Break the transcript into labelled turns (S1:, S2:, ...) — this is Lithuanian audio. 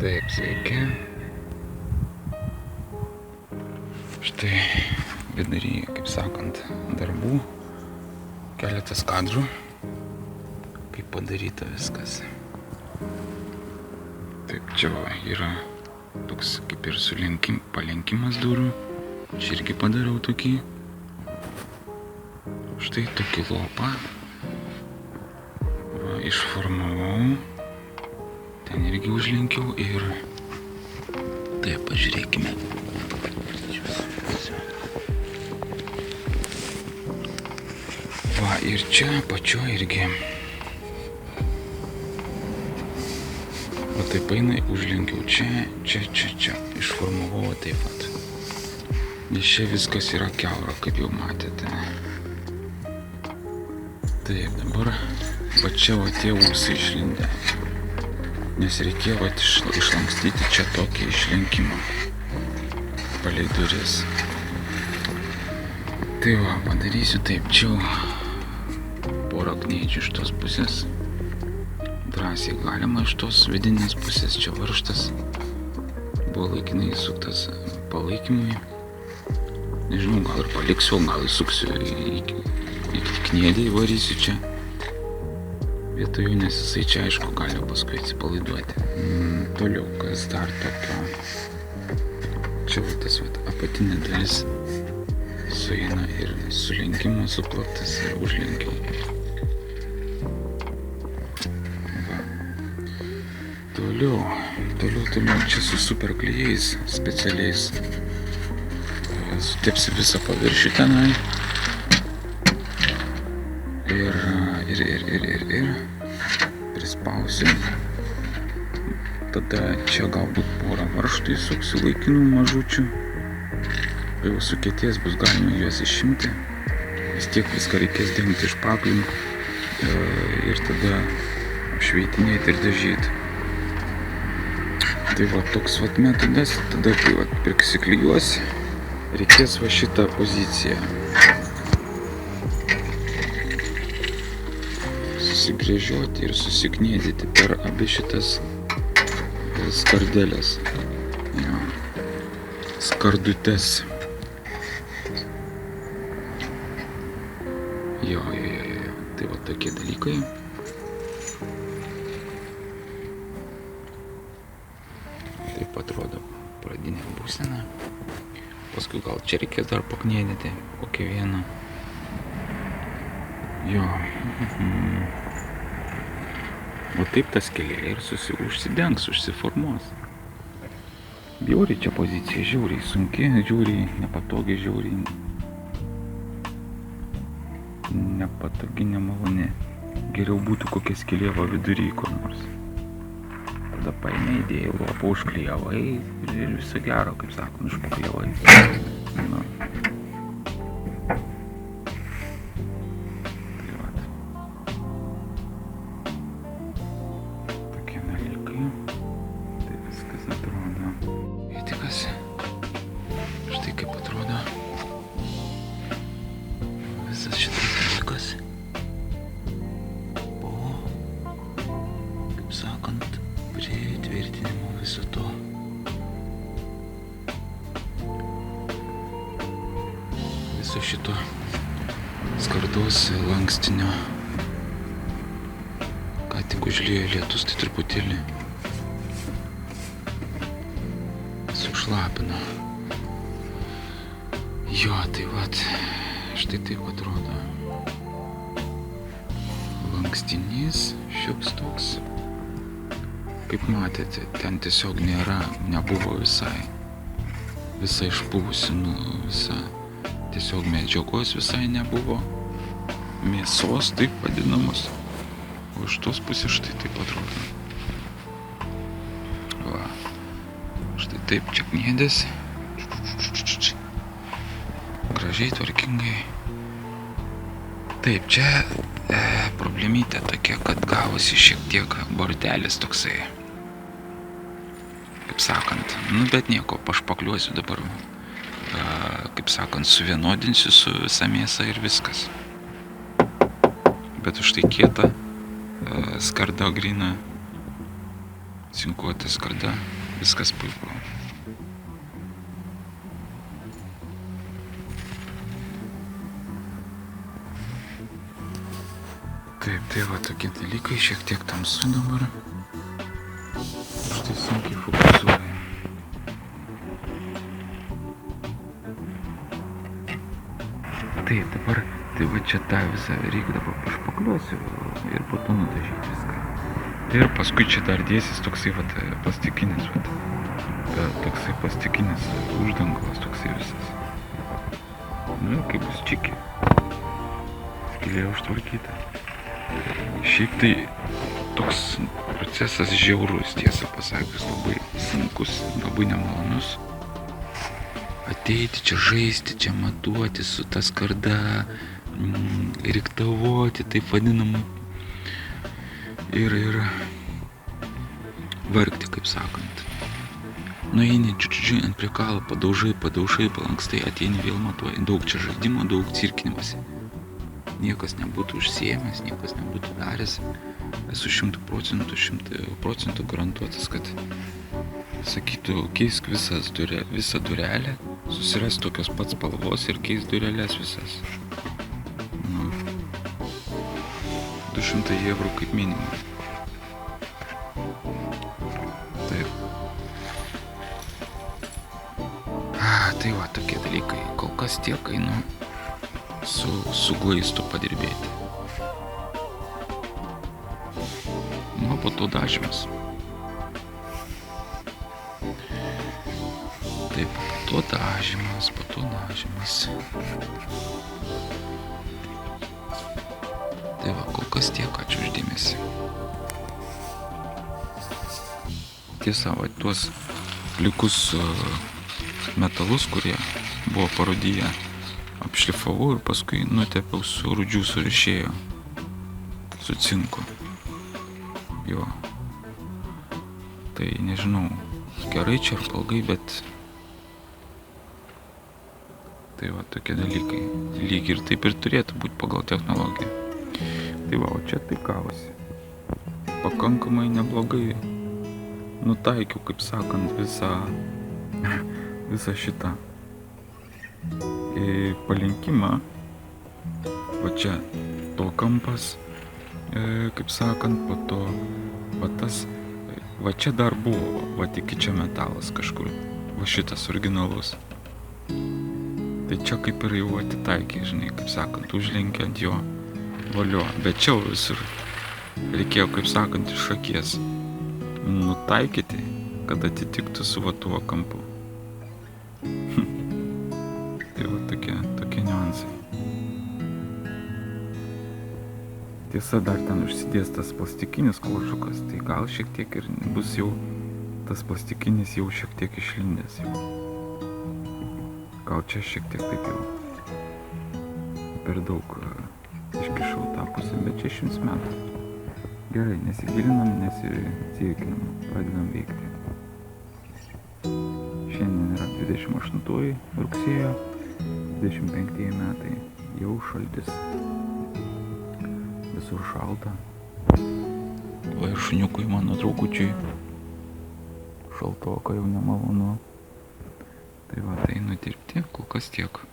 S1: Taip, sveiki. Štai vidury, kaip sakant, darbų. Keletas kadrų. Kaip padaryta viskas. Taip, čia yra toks kaip ir palenkimas durų. Čia irgi padariau tokį. Štai tokį lopą. Va, išformavau. Ten irgi užlenkiau ir... Taip, pažiūrėkime. Va, ir čia pačio irgi. Va taip eina, užlenkiau čia. Išformavau taip pat. Nes čia viskas yra kiaura, kaip jau matėte. Taip, dabar va čia va tie ūsai išlindę. Nes reikėjo va išlankstyti čia tokį išlenkimą palei duris. Tai va, padarysiu taip, čia porą kniedžių iš tos pusės. Drąsiai galima iš tos vidinės pusės, čia varžtas. Buvo laikinai įsuktas palaikymui. Nežinau, gal ir paliksiu, gal įsuksiu į kniedį, įvarysiu čia. Vietoj, nes jisai čia, aišku, gali paskui atsipalaiduoti. Toliau, kas dar tokio. Čia va tas apatinė dalis sueina ir sulenkimo suplaktas ir užlenkiau. Va. Toliau čia su super klijais specialiais. Sutepsiu visą paviršių tenai. Ir prispausiu. Tada čia galbūt porą varžtų įsuksiu laikinų mažučių. Jau sukietės bus galima juos išimti. Vis tiek viską reikės dengti iš paklin. Ir tada apšveitinėti ir dažyti. Tai va toks vat metodas. Tada kai vat prisiklijuosi, reikės va šitą poziciją. Susigrėžiuoti ir susiknėdyti per abi šitas skardelės. Jo. Skardutes. Jo. Tai va tokie dalykai. Taip atrodo pradinė būsena. Paskui gal čia reikės dar paknėdyti kokią vieną. Jo. O taip tas keliai ir užsidengs, užsiformuos. Bjauriai čia pozicija, žiauriai sunki, žiauriai nepatogi, žiauriai nepatogi, nemaloni. Geriau būtų kokia skylė va vidury kur nors. Tada paėmė, įdėjai lopą, užklijavai ir viso gero, kaip sakom, išpaklijavai. Nu. Štai kaip atrodo visas šitas dalykas po, kaip sakant, pritvirtinimo viso to. Viso šito skardos lankstinio. Ką tik užliejo lietus, tai truputėlį sušlapino. Jo, tai vat, štai taip atrodo. Lankstinys šioks toks. Kaip matėte, ten tiesiog nebuvo visai išpuvusi, visa tiesiog medžiagos visai nebuvo. Mėsos, taip vadinamos. O iš tos pusės štai taip atrodo. Va. Štai taip čia kniedėsi. Gražiai, tvarkingai. Taip, čia problemytė tokia, kad gavosi šiek tiek bordelis toksai. Kaip sakant, bet nieko, pašpakliuosiu dabar. Kaip sakant, suvienodinsiu su visa mėsa ir viskas. Bet už tai kieta, skarda gryna cinkuota skarda, viskas puiku. Taip, tai va tokie dalykai, šiek tiek tamsu dabar. Štai sunkiai fokusuoja. Taip, dabar, tai va čia tą visą reikia dabar pašpakliuosiu ir po to nudažyti viską. Ir paskui čia dar dėsis toksai va plastikinis, toksai plastikinis uždangalas, toksai visas. Nu, kaip bus čiki. Skylė užtvarkyta. Šiaip tai toks procesas žiaurus, tiesą pasakius, labai sunkus, labai nemalonus. Ateiti čia žaisti, čia matuoti su ta skarda, riktavoti, taip vadinamai. Ir vargti, kaip sakant. Nueini čiučiu ant priekalo, padaužai, palankstai, ateini vėl matuoji. Daug čia žaidimo, daug cirkinimasi. Niekas nebūtų užsiėmęs, niekas nebūtų daręs. Esu 100% garantuotas, kad sakytų, keisk visą durelę, susiras tokios pats spalvos ir keisk durelės visas. Nu, 200 eurų kaip minimum. Taip. Tai va, tokie dalykai. Kol kas tiek einu su glaistu padirbėti. Nu, po to dažymas. Taip, po to dažymas. Tai va, kol kas tiek, ačiū už dėmesį. Tiesa, va, tuos likus metalus, kurie buvo parūdyje, apšlifavau ir paskui nutepiau su rūdžių surišėjo, su cinku. Jo. Tai nežinau, gerai čia ar blogai, bet tai va, tokie dalykai. Lyg ir taip ir turėtų būti pagal technologiją. Tai va, o čia tai gavosi. Pakankamai neblogai nutaikiau, kaip sakant, visą šitą palinkimą. Va čia to kampas, kaip sakant, po to va tas, va čia dar buvo, va tik čia metalas kažkur, va šitas originalus. Tai čia kaip ir jau atitaikė, žinai, kaip sakant, užlenkė ant jo, valio, bet čia visur reikėjo, kaip sakant, iš akies nutaikyti, kad atitiktų su va tuo kampu. Tai va tokie niuansai. Tiesa, dar ten užsidės tas plastikinis kožukas, tai gal šiek tiek ir bus jau, tas plastikinis jau šiek tiek išlindęs jau. Gal čia šiek tiek taip jau per daug iškišau tą pusę, bet čia 100 metų. Gerai, nesigilinam, nesiveikinam, pradedam veikti. Šiandien yra 28 rugsėjo, 25 metai, jau šaltis, visur šalta. Va ir šuniukui mano draugučiui šaltoka jau nemalonu. Tai va, tai einu dirbti, kol kas tiek.